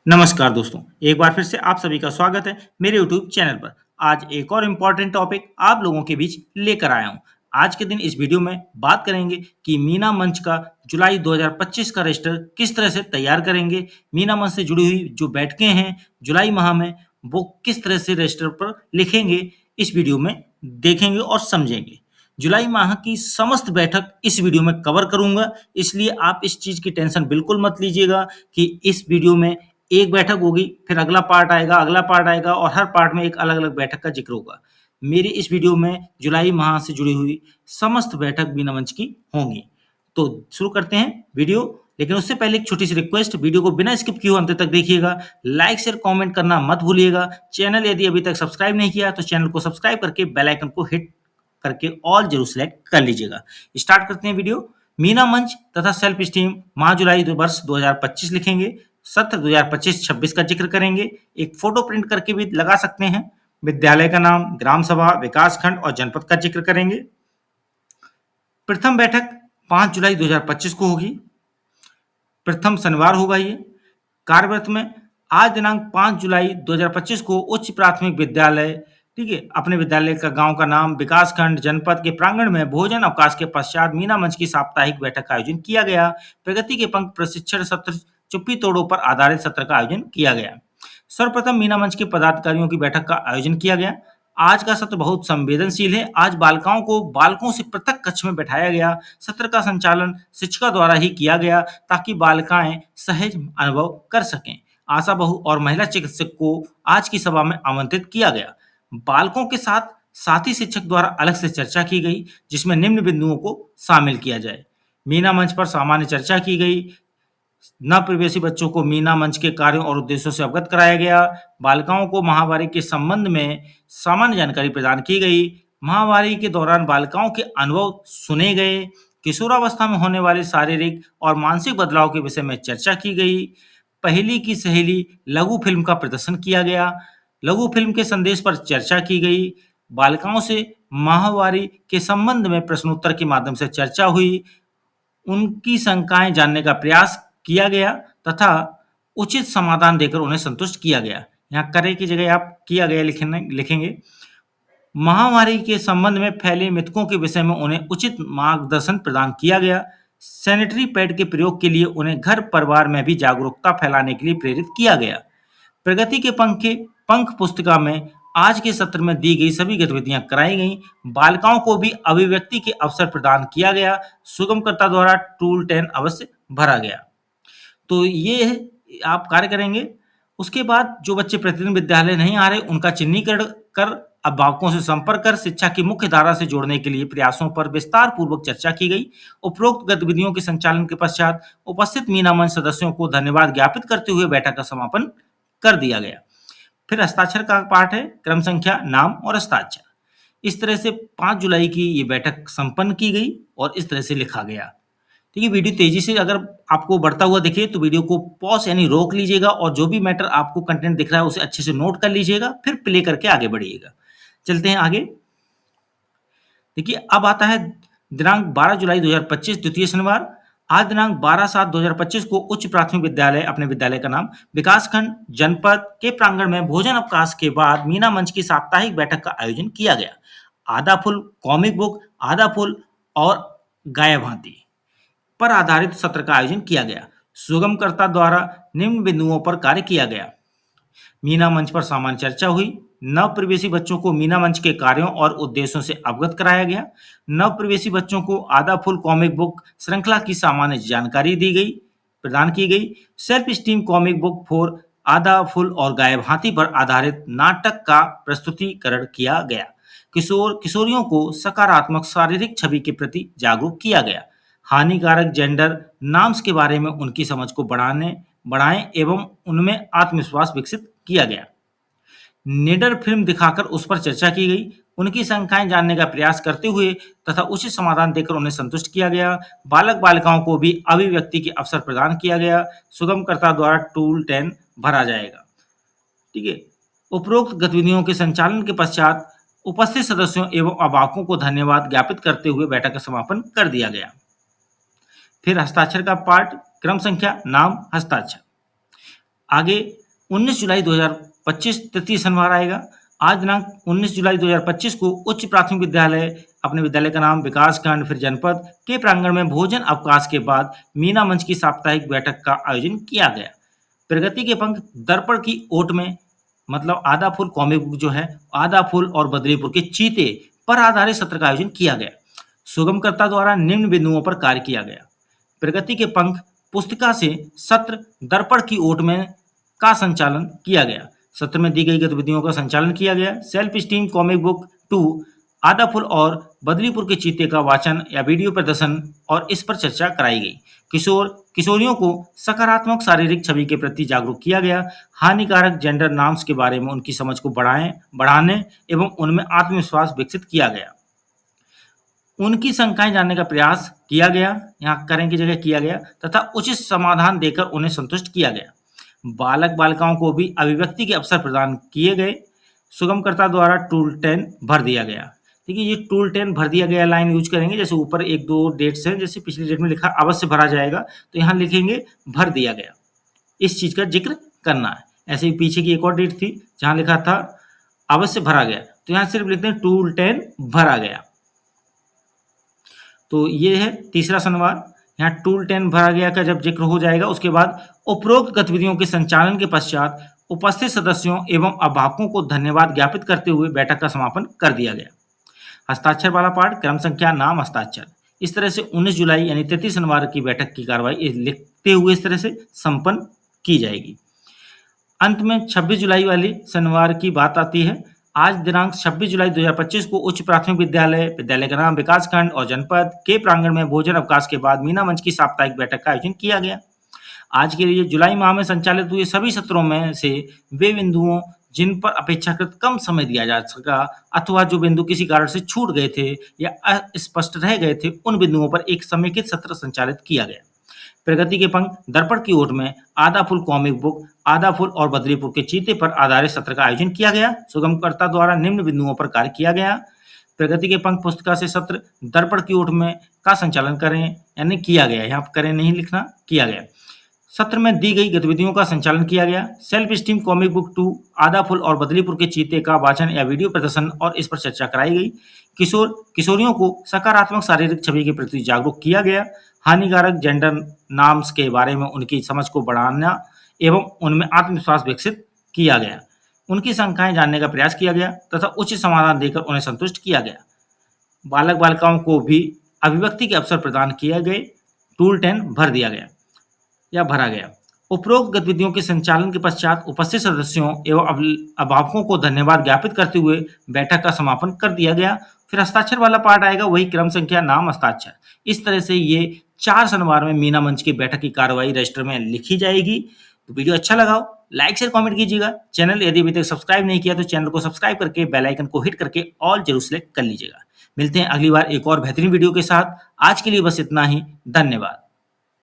नमस्कार दोस्तों, एक बार फिर से आप सभी का स्वागत है मेरे यूट्यूब चैनल पर। आज एक और इम्पोर्टेंट टॉपिक आप लोगों के बीच लेकर आया हूँ। आज के दिन इस वीडियो में बात करेंगे कि मीना मंच का जुलाई 2025 का रजिस्टर किस तरह से तैयार करेंगे। मीना मंच से जुड़ी हुई जो बैठकें हैं जुलाई माह में, वो किस तरह से रजिस्टर पर लिखेंगे, इस वीडियो में देखेंगे और समझेंगे। जुलाई माह की समस्त बैठक इस वीडियो में कवर करूंगा, इसलिए आप इस चीज़ की टेंशन बिल्कुल मत लीजिएगा कि इस वीडियो में एक बैठक होगी, फिर अगला पार्ट आएगा और हर पार्ट में एक अलग-अलग बैठक का ज़िक्र होगा। मेरी इस वीडियो में जुलाई माह से जुड़ी हुई समस्त बैठक बिना मंच की होंगी। तो शुरू करते हैं वीडियो, लेकिन उससे पहले एक छोटी-सी रिक्वेस्ट, वीडियो को बिना स्किप किए हुए अंत तक देखिएगा। लाइक, शेयर, कमेंट करना मत भूलिएगा। चैनल यदि अभी तक सब्सक्राइब नहीं किया तो चैनल को सब्सक्राइब करके बेल आइकन को हिट करके ऑल ज़रूर सेलेक्ट कर लीजिएगा। स्टार्ट करते हैं वीडियो। मीना मंच तथा सेल्फ स्टीम माह जुलाई वर्ष 2025 लिखेंगे। सत्र 2025-26 का जिक्र करेंगे। एक फोटो प्रिंट करके भी लगा सकते हैं। विद्यालय का नाम, ग्राम सभा, विकास खंड और जनपद का जिक्र करेंगे। प्रथम बैठक 5 जुलाई 2025 को होगी। प्रथम शनिवार होगा ये। कार्यव्रत में आज दिनांक 5 जुलाई 2025 को उच्च प्राथमिक विद्यालय, ठीक है, अपने विद्यालय का गांव का नाम, विकास खंड, जनपद के प्रांगण में भोजन अवकाश के पश्चात मीना मंच की साप्ताहिक बैठक का आयोजन किया गया। प्रगति के पंख प्रशिक्षण सत्र, चुप्पी तोड़ों पर आधारित सत्र का आयोजन किया गया। सर्वप्रथम मीना मंच के पदाधिकारियों की बैठक का आयोजन किया गया। आज का सत्र बहुत संवेदनशील है। आज बालिकाओं को बालकों से पृथक कक्ष में बैठाया गया। सत्र का संचालन शिक्षिका द्वारा ही किया गया ताकि बालिकाएं सहज अनुभव कर सकें। आशा बहु और महिला चिकित्सक को आज की सभा में आमंत्रित किया गया। बालकों के साथ साथी शिक्षक द्वारा अलग से चर्चा की गई, जिसमें निम्न बिंदुओं को शामिल किया जाए। मीना मंच पर सामान्य चर्चा की गई। नवप्रवेशी बच्चों को मीना मंच के कार्यों और उद्देश्यों से अवगत कराया गया। बालिकाओं को माहवारी के संबंध में सामान्य जानकारी प्रदान की गई। माहवारी के दौरान बालिकाओं के अनुभव सुने गए। किशोरावस्था में होने वाले शारीरिक और मानसिक बदलाव के विषय में चर्चा की गई। पहेली की सहेली लघु फिल्म का प्रदर्शन किया गया। लघु फिल्म के संदेश पर चर्चा की गई। बालिकाओं से माहवारी के संबंध में प्रश्नोत्तर के माध्यम से चर्चा हुई। उनकी शंकाएं जानने का प्रयास किया गया तथा उचित समाधान देकर उन्हें संतुष्ट किया गया। यहाँ करे की जगह आप किया गया लिखेंगे। महामारी के संबंध में फैले मिथकों के विषय में उन्हें उचित मार्गदर्शन प्रदान किया गया। सैनिटरी पैड के प्रयोग के लिए उन्हें घर परिवार में भी जागरूकता फैलाने के लिए प्रेरित किया गया। प्रगति के पंख पुस्तिका में आज के सत्र में दी गई सभी गतिविधियां कराई गईं। बालिकाओं को भी अभिव्यक्ति के अवसर प्रदान किया गया। सुगमकर्ता द्वारा टूल 10 अवश्य भरा गया। तो ये आप कार्य करेंगे। उसके बाद जो बच्चे प्रतिदिन विद्यालय नहीं आ रहे, उनका चिन्हीकरण कर अभिभावकों से संपर्क कर शिक्षा की मुख्य धारा से जोड़ने के लिए प्रयासों पर विस्तार पूर्वक चर्चा की गई। उपरोक्त गतिविधियों के संचालन के पश्चात उपस्थित मीना मंच सदस्यों को धन्यवाद ज्ञापित करते हुए बैठक का समापन कर दिया गया। फिर हस्ताक्षर का पाठ है, क्रम संख्या, नाम और हस्ताक्षर। इस तरह से 5 जुलाई की ये बैठक संपन्न की गई और इस तरह से लिखा गया। ठीक है, वीडियो तेजी से अगर आपको बढ़ता हुआ दिखे तो वीडियो को पॉज यानी रोक लीजिएगा और जो भी मैटर आपको कंटेंट दिख रहा है उसे अच्छे से नोट कर लीजिएगा, फिर प्ले करके आगे बढ़िएगा। चलते हैं आगे। देखिए, अब आता है दिनांक 12 जुलाई 2025 द्वितीय शनिवार। आज दिनांक 12/7/2025 को उच्च प्राथमिक विद्यालय, अपने विद्यालय का नाम, विकासखंड, जनपद के प्रांगण में भोजन अवकाश के बाद मीना मंच की साप्ताहिक बैठक का आयोजन किया गया। आधा फुल कॉमिक बुक, आधा फुल और गाय भांति पर आधारित सत्र का आयोजन किया गया। सुगमकर्ता द्वारा निम्न बिंदुओं पर कार्य किया गया। मीना मंच पर सामान्य चर्चा हुई। नव प्रवेशी बच्चों को मीना मंच के कार्यों और उद्देश्यों से अवगत कराया गया। नव प्रवेशी बच्चों को आधा फुल कॉमिक बुक श्रृंखला की सामान्य जानकारी प्रदान की गई। Self esteem comic book for आधा फुल और गाय भांति पर आधारित नाटक का प्रस्तुतिकरण किया गया। किशोरियों को सकारात्मक शारीरिक छवि के प्रति जागरूक किया गया। हानिकारक जेंडर नॉर्म्स के बारे में उनकी समझ को बढ़ाएं एवं उनमें आत्मविश्वास विकसित किया गया। निडर फिल्म दिखाकर उस पर चर्चा की गई। उनकी शंकाएं जानने का प्रयास करते हुए तथा उचित समाधान देकर उन्हें संतुष्ट किया गया। बालक बालिकाओं को भी अभिव्यक्ति के अवसर प्रदान किया गया। सुगमकर्ता द्वारा टूल 10 भरा जाएगा। ठीक है, उपरोक्त गतिविधियों के संचालन के पश्चात उपस्थित सदस्यों एवं अभिभावकों को धन्यवाद ज्ञापित करते हुए बैठक का समापन कर दिया गया। फिर हस्ताक्षर का पाठ, क्रम संख्या, नाम, हस्ताक्षर। आगे 19 जुलाई 2025 तृतीय शनिवार आएगा। आज दिनांक 19 जुलाई 2025 को उच्च प्राथमिक विद्यालय, अपने विद्यालय का नाम विकासखंड फिर जनपद के प्रांगण में भोजन अवकाश के बाद मीना मंच की साप्ताहिक बैठक का आयोजन किया गया। प्रगति के पंख दर्पण की ओट में, मतलब आधा फूल कॉमिक बुक जो है, आधा फूल और बदरीपुर के चीते पर आधारित सत्र का आयोजन किया गया। सुगमकर्ता द्वारा निम्न बिंदुओं पर कार्य किया गया। प्रगति के पंख पुस्तिका से सत्र दर्पण की ओट में का संचालन किया गया। सत्र में दी गई गतिविधियों का संचालन किया गया। सेल्फ स्टीम कॉमिक बुक 2 आधा फूल और बदरीपुर के चीते का वाचन या वीडियो प्रदर्शन और इस पर चर्चा कराई गई। किशोर किशोरियों को सकारात्मक शारीरिक छवि के प्रति जागरूक किया गया। हानिकारक जेंडर नॉर्म्स के बारे में उनकी समझ को बढ़ाने एवं उनमें आत्मविश्वास विकसित किया गया। उनकी शंकाएं जानने का प्रयास किया गया, यहाँ करें की जगह किया गया, तथा उचित समाधान देकर उन्हें संतुष्ट किया गया। बालक बालिकाओं को भी अभिव्यक्ति के अवसर प्रदान किए गए। सुगमकर्ता द्वारा टूल 10 भर दिया गया। देखिए, ये टूल 10 भर दिया गया लाइन यूज करेंगे। जैसे ऊपर 1-2 डेट्स हैं, जैसे पिछली डेट में लिखा अवश्य भरा जाएगा, तो यहाँ लिखेंगे भर दिया गया। इस चीज का जिक्र करना है। ऐसे ही पीछे की एक और डेट थी जहां लिखा था अवश्य भरा गया, तो यहाँ सिर्फ लिखते हैं टूल 10 भरा गया। तो ये है तीसरा शनिवार। यहाँ टूल 10 भरा गया का जब जिक्र हो जाएगा, उसके बाद उपरोक्त गतिविधियों के संचालन के पश्चात उपस्थित सदस्यों एवं अभिभावकों को धन्यवाद ज्ञापित करते हुए बैठक का समापन कर दिया गया। हस्ताक्षर वाला पार्ट, क्रम संख्या, नाम, हस्ताक्षर। इस तरह से 19 जुलाई यानी तृतीय शनिवार की बैठक की कार्रवाई लिखते हुए इस तरह से संपन्न की जाएगी। अंत में 26 जुलाई वाली शनिवार की बात आती है। आज दिनांक 26 जुलाई 2025 को उच्च प्राथमिक विद्यालय, विद्यालय का नाम विकासखंड और जनपद के प्रांगण में भोजन अवकाश के बाद मीना मंच की साप्ताहिक बैठक का आयोजन किया गया। आज के लिए जुलाई माह में संचालित हुए सभी सत्रों में से वे बिंदुओं जिन पर अपेक्षाकृत कम समय दिया जा सका अथवा जो बिंदु किसी कारण से छूट गए थे या अस्पष्ट रह गए थे, उन बिंदुओं पर एक समेकित सत्र संचालित किया गया। प्रगति के पंख दर्पण की ओर में आधा फूल कॉमिक बुक, आधा फूल और बदरीपुर के चीते पर आधारित सत्र का आयोजन किया गया। सुगमकर्ता द्वारा निम्न बिंदुओं पर कार्य किया गया। प्रगति के पंख पुस्तिका से सत्र दर्पण की ओर में का संचालन करें, यानी किया गया, यहाँ करें नहीं लिखना, किया गया। सत्र में दी गई गतिविधियों का संचालन किया गया। सेल्फ स्टीम कॉमिक बुक 2 आधा फूल और बदरीपुर के चीते का वाचन या वीडियो प्रदर्शन और इस पर चर्चा कराई गई। किशोर किशोरियों को सकारात्मक शारीरिक छवि के प्रति जागरूक किया गया। हानिकारक जेंडर नॉर्म्स के बारे में उनकी समझ को बढ़ाना एवं उनमें आत्मविश्वास विकसित किया गया। उनकी शंकाएं जानने का प्रयास किया गया तथा उचित समाधान देकर उन्हें संतुष्ट किया गया। बालक बालिकाओं को भी अभिव्यक्ति के अवसर प्रदान किए गए। टूल 10 भर दिया गया या भरा गया। उपरोक्त गतिविधियों के संचालन के पश्चात उपस्थित सदस्यों एवं अभिभावकों को धन्यवाद ज्ञापित करते हुए बैठक का समापन कर दिया गया। फिर हस्ताक्षर वाला पार्ट आएगा, वही क्रम संख्या, नाम, हस्ताक्षर। इस तरह से ये 4 शनिवार में मीना मंच की बैठक की कार्रवाई रजिस्टर में लिखी जाएगी। तो वीडियो अच्छा लगा हो लाइक शेयर कमेंट कीजिएगा। चैनल यदि अभी तक सब्सक्राइब नहीं किया तो चैनल को सब्सक्राइब करके बेल आइकन को हिट करके ऑल जरूर सेलेक्ट कर लीजिएगा। मिलते हैं अगली बार एक और बेहतरीन वीडियो के साथ। आज के लिए बस इतना ही। धन्यवाद।